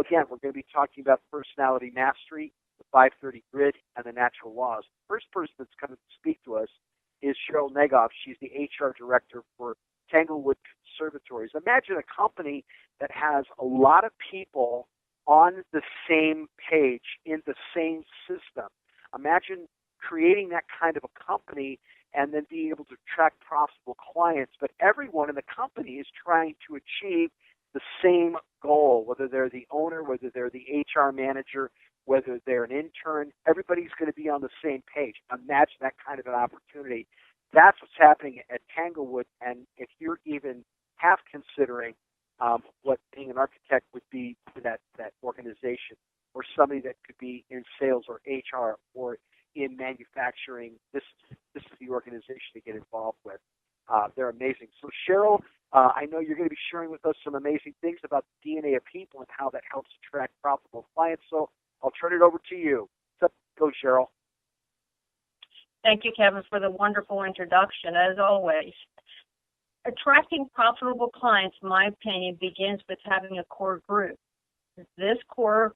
again, we're going to be talking about personality mastery, the 530 grid, and the natural laws. The first person that's coming to speak to us is Cheryl Negoff. She's the HR director for Tanglewood Conservatories. Imagine a company that has a lot of people on the same page, in the same system. Imagine creating that kind of a company and then being able to attract profitable clients. But everyone in the company is trying to achieve the same goal, whether they're the owner, whether they're the HR manager, whether they're an intern. Everybody's going to be on the same page. Imagine that kind of an opportunity. That's what's happening at Tanglewood. And if you're even half considering what being an architect would be for that organization, or somebody that could be in sales or HR or in manufacturing, this is the organization to get involved with. They're amazing. So Cheryl, I know you're going to be sharing with us some amazing things about the DNA of people and how that helps attract profitable clients. So I'll turn it over to you. Go, Cheryl. Thank you, Kevin, for the wonderful introduction, as always. Attracting profitable clients, in my opinion, begins with having a core group. This core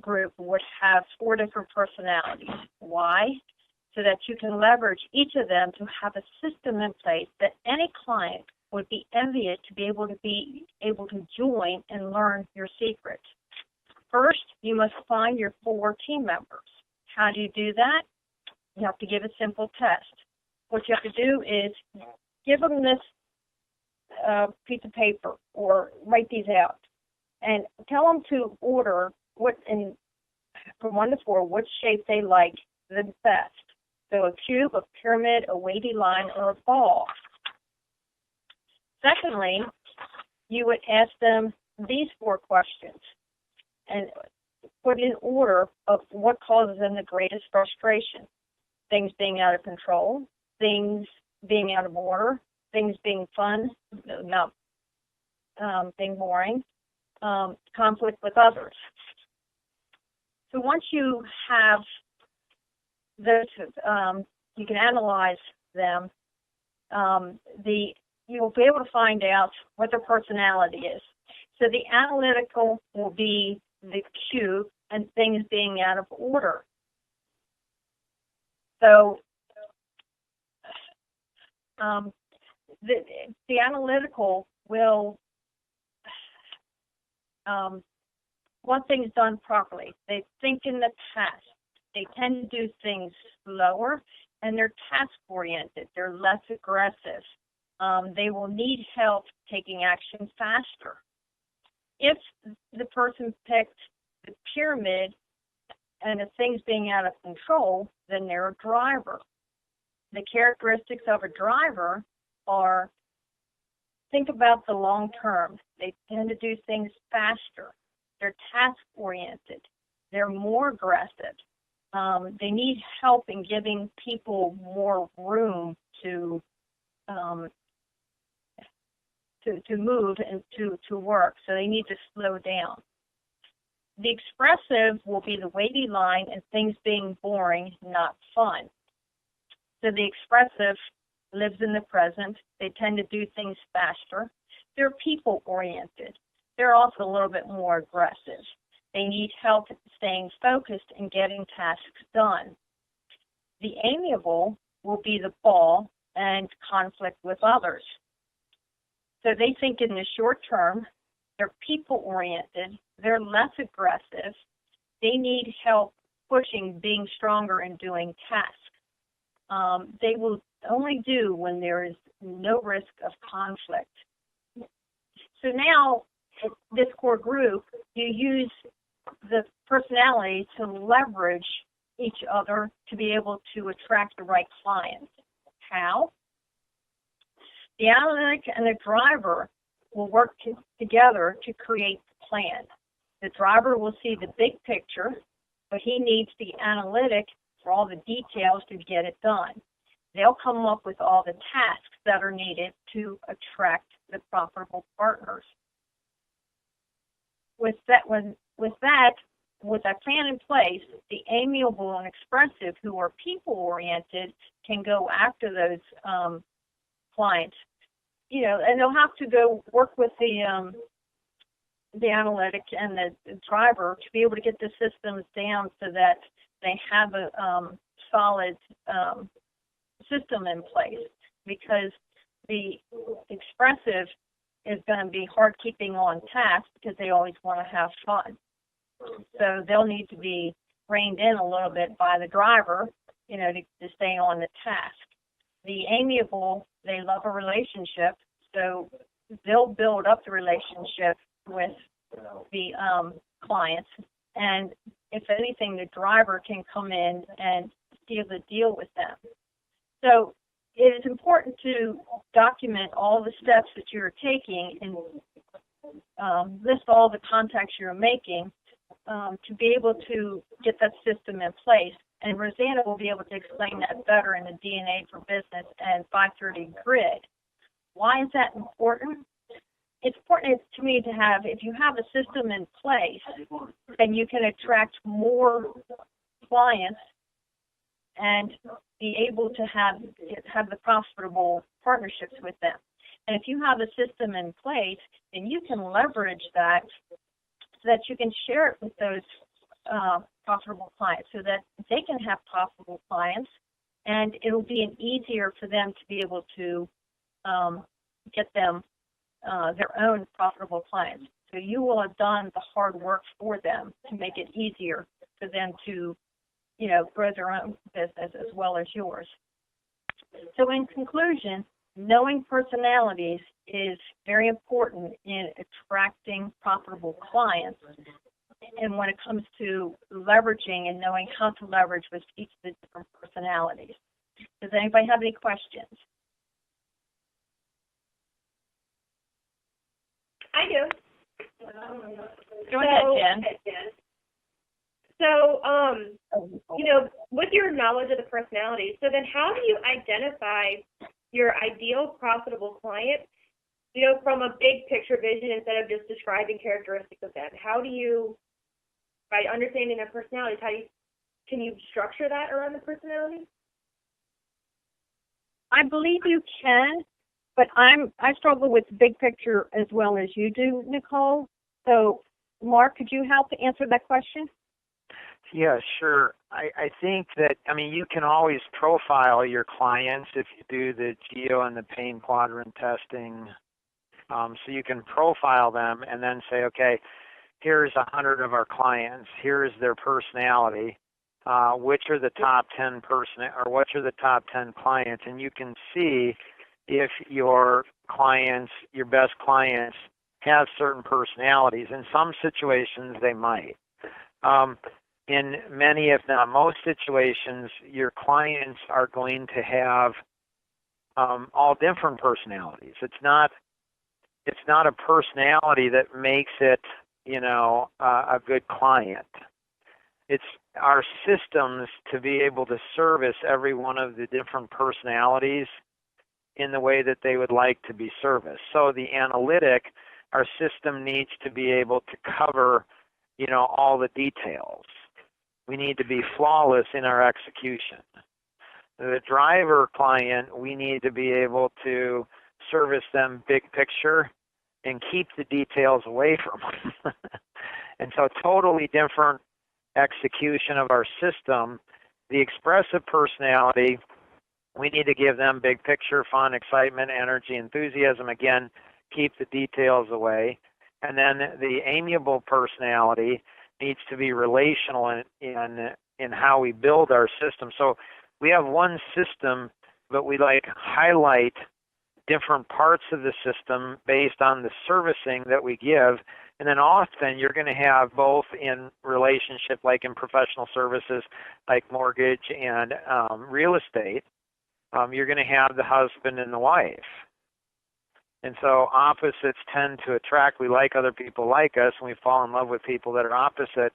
group would have 4 different personalities. Why? So that you can leverage each of them to have a system in place that any client would be envious to be able to join and learn your secrets. First, you must find your 4 team members. How do you do that? You have to give a simple test. What you have to do is give them this piece of paper or write these out and tell them to order from 1 to 4 which shape they like the best. So a cube, a pyramid, a wavy line, or a ball. Secondly, you would ask them these 4 questions and put in order of what causes them the greatest frustration. Things being out of control, things being out of order, things being fun, not being boring, conflict with others. So once you have those, you can analyze them. You'll be able to find out what their personality is. So the analytical will be the cube and things being out of order. So the analytical will want things done properly. They think in the past. They tend to do things slower, and they're task-oriented. They're less aggressive. They will need help taking action faster. If the person picked the pyramid and the things being out of control, then they're a driver. The characteristics of a driver are, think about the long term. They tend to do things faster. They're task-oriented. They're more aggressive. They need help in giving people more room to move and to work, so they need to slow down. The expressive will be the wavy line and things being boring, not fun. So the expressive lives in the present. They tend to do things faster. They're people-oriented. They're also a little bit more aggressive. They need help staying focused and getting tasks done. The amiable will be the ball and conflict with others. So they think in the short term. They're people-oriented. They're less aggressive. They need help pushing, being stronger, and doing tasks. They will only do when there is no risk of conflict. So now, this core group, you use the personality to leverage each other to be able to attract the right clients. How? The analytic and the driver will work together to create the plan. The driver will see the big picture, but he needs the analytic for all the details to get it done. They'll come up with all the tasks that are needed to attract the profitable partners. With that plan in place, the amiable and expressive, who are people-oriented, can go after those clients. And they'll have to go work with the the analytic and the driver to be able to get the systems down so that they have a solid system in place, because the expressive is going to be hard keeping on task because they always want to have fun. So they'll need to be reined in a little bit by the driver, to stay on the task. The amiable, they love a relationship, so they'll build up the relationship with the clients. And if anything, the driver can come in and seal the deal with them. So it is important to document all the steps that you're taking and list all the contacts you're making to be able to get that system in place. And Rosanna will be able to explain that better in the DNA for Business and 530 Grid. Why is that important? It's important to me to have, if you have a system in place, then you can attract more clients and be able to have the profitable partnerships with them. And if you have a system in place, then you can leverage that so that you can share it with those profitable clients so that they can have profitable clients, and it'll be easier for them to be able to get them their own profitable clients. So you will have done the hard work for them to make it easier for them to, grow their own business as well as yours. So in conclusion, knowing personalities is very important in attracting profitable clients. And when it comes to leveraging and knowing how to leverage with each of the different personalities. Does anybody have any questions? I do. Go ahead, Jen. So, with your knowledge of the personality, so then how do you identify your ideal profitable client, from a big picture vision instead of just describing characteristics of them? How do you, by understanding their personalities, can you structure that around the personality? I believe you can, but I struggle with the big picture as well as you do, Nicole. So, Mark, could you help to answer that question? Yeah, sure. I think that, you can always profile your clients if you do the geo and the pain quadrant testing. So you can profile them and then say, okay, here's 100 of our clients. Here's their personality. Which are the top 10 which are the top 10 clients? And you can see if your clients, your best clients, have certain personalities. In some situations, they might. In many, if not most situations, your clients are going to have all different personalities. It's not a personality that makes it, a good client. It's our systems to be able to service every one of the different personalities in the way that they would like to be serviced. So the analytic, our system needs to be able to cover, all the details. We need to be flawless in our execution. The driver client, we need to be able to service them big picture and keep the details away from them. And so totally different execution of our system. The expressive personality, we need to give them big picture, fun, excitement, energy, enthusiasm. Again, keep the details away. And then the amiable personality needs to be relational in how we build our system. So we have one system, but we highlight different parts of the system based on the servicing that we give. And then often you're going to have both in relationship, like in professional services, like mortgage and real estate. You're going to have the husband and the wife. And so opposites tend to attract. We like other people like us, and we fall in love with people that are opposite.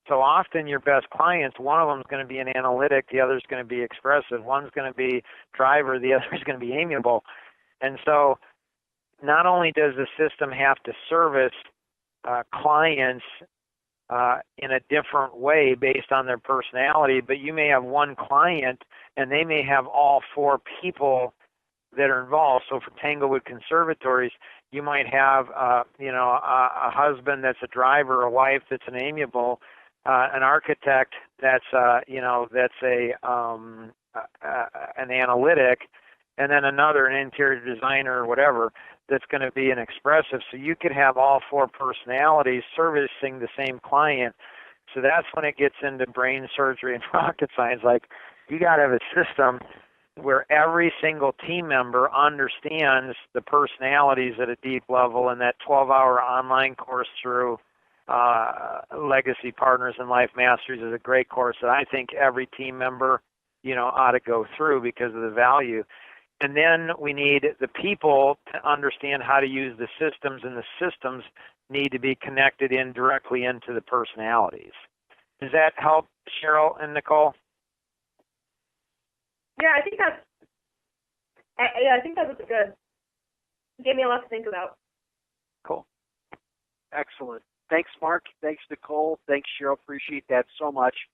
So often your best clients, one of them is going to be an analytic, the other is going to be expressive, one's going to be driver, the other is going to be amiable. And so not only does the system have to service clients in a different way based on their personality, but you may have one client and they may have all four people that are involved. So for Tanglewood Conservatories, you might have, a husband that's a driver, a wife that's an amiable, an architect that's, an analytic, and then another, an interior designer or whatever, that's going to be an expressive. So you could have all four personalities servicing the same client. So that's when it gets into brain surgery and rocket science. Like, you got to have a system where every single team member understands the personalities at a deep level, and that 12-hour online course through Legacy Partners and Life Masteries is a great course that I think every team member, ought to go through because of the value. And then we need the people to understand how to use the systems, and the systems need to be connected in directly into the personalities. Does that help, Cheryl and Nicole? Yeah, I think that's good. It gave me a lot to think about. Cool. Excellent. Thanks, Mark. Thanks, Nicole. Thanks, Cheryl. Appreciate that so much.